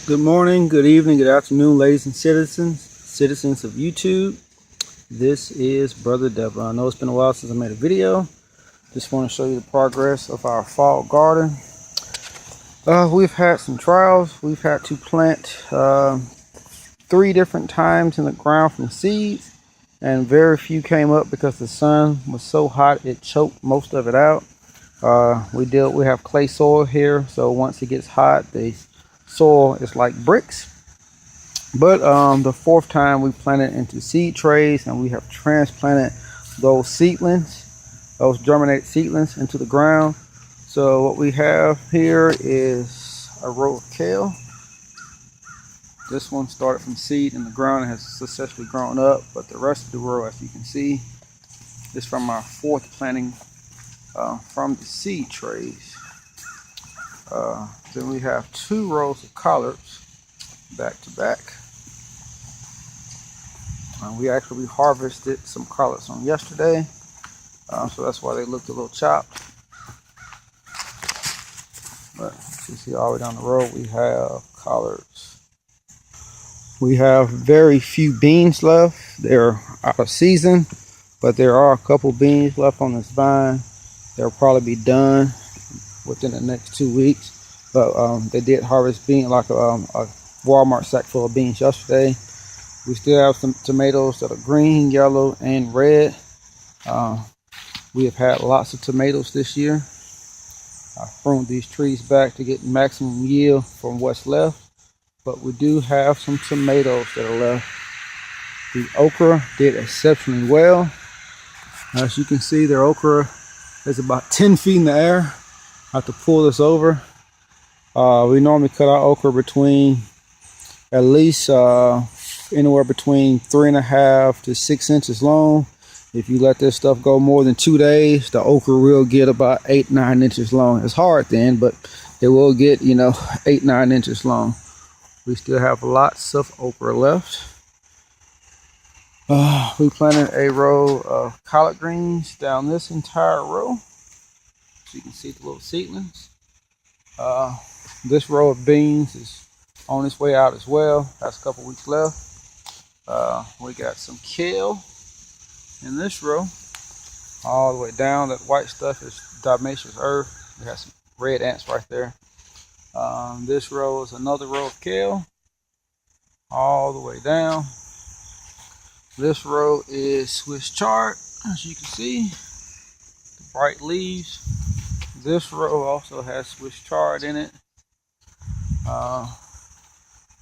Good morning, good evening, good afternoon, ladies and citizens of YouTube. This is Brother Devil. I know it's been a while since I made a video. Just want to show you the progress of our fall garden. We've had some trials. We've had to plant 3 different times in the ground from seeds, and very few came up because the sun was so hot it choked most of it out. We have clay soil here, so once it gets hot, the soil is like bricks. But the 4th time we planted into seed trays, and we have transplanted those seedlings, those germinated seedlings, into the ground. So what we have here is a row of kale. This one started from seed in the ground and has successfully grown up, but the rest of the row, as you can see, is from our 4th planting from the seed trays. Then we have 2 rows of collards back to back. We actually harvested some collards on yesterday, so that's why they looked a little chopped. But you see all the way down the road we have collards. We have very few beans left. They're out of season, but there are a couple beans left on this vine. They'll probably be done within the next 2 weeks. But they did harvest beans, like a Walmart sack full of beans yesterday. We still have some tomatoes that are green, yellow, and red. We have had lots of tomatoes this year. I pruned these trees back to get maximum yield from what's left. But we do have some tomatoes that are left. The okra did exceptionally well. As you can see, their okra is about 10 feet in the air. I have to pull this over. We normally cut our okra between at least anywhere between 3.5 to 6 inches long. If you let this stuff go more than 2 days, the okra will get about 8-9 inches long. It's hard then, but it will get 8-9 inches long. We still have lots of okra left. We planted a row of collard greens down this entire row, so you can see the little seedlings. This row of beans is on its way out as well. That's a couple weeks left. We got some kale in this row, all the way down. That white stuff is diatomaceous earth. We got some red ants right there. This row is another row of kale, all the way down. This row is Swiss chard, as you can see, the bright leaves. This row also has Swiss chard in it.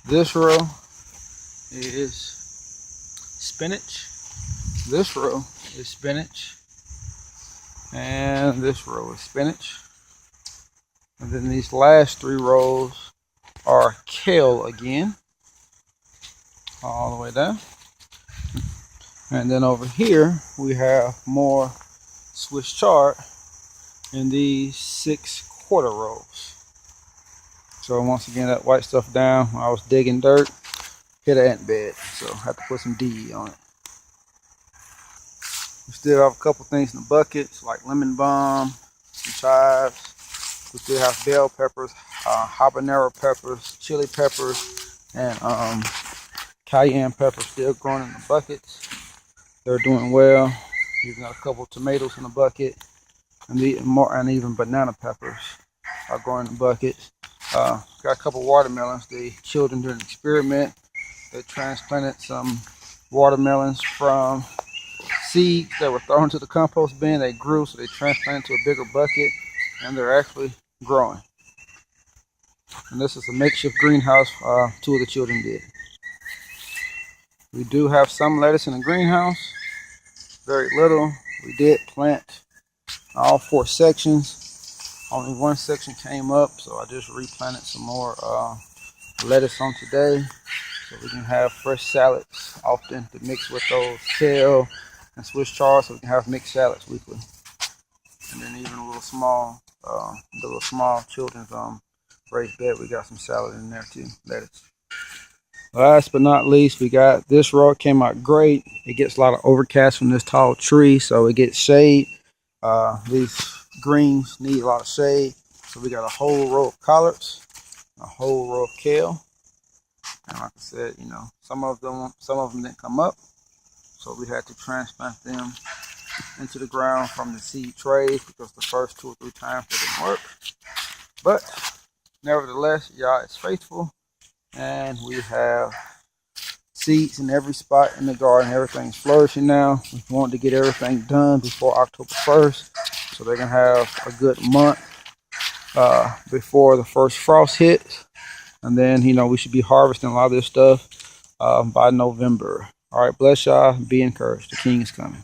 This row is spinach. This row is spinach. And this row is spinach. And then these last 3 rows are kale again, all the way down. And then over here we have more Swiss chard in these 6 quarter rows. So once again, that white stuff down, when I was digging dirt, hit an ant bed, so I had to put some DE on it. We still have a couple things in the buckets, like lemon balm, some chives. We still have bell peppers, habanero peppers, chili peppers, and cayenne peppers still growing in the buckets. They're doing well. We've got a couple tomatoes in the bucket, and even banana peppers are growing in the buckets. Got a couple watermelons. The children did an experiment. They transplanted some watermelons from seeds that were thrown to the compost bin. They grew, so they transplanted to a bigger bucket, and they're actually growing. And this is a makeshift greenhouse 2 of the children did. We do have some lettuce in the greenhouse, very little. We did plant all 4 sections. Only 1 section came up, so I just replanted some more lettuce on today, so we can have fresh salads often to mix with those kale and Swiss chard, so we can have mixed salads weekly. And then even a little small, children's raised bed, we got some salad in there too, lettuce. Last but not least, we got this row. It came out great. It gets a lot of overcast from this tall tree, so it gets shade. These greens need a lot of shade, so we got a whole row of collards, a whole row of kale. And like I said, you know, some of them didn't come up, so we had to transplant them into the ground from the seed trays because the first 2 or 3 times they didn't work. But nevertheless, Yah is faithful, and we have seeds in every spot in the garden. Everything's flourishing now. We want to get everything done before October 1st, so they can have a good month before the first frost hits. And then, you know, we should be harvesting a lot of this stuff by November. All right, bless y'all. Be encouraged. The King is coming.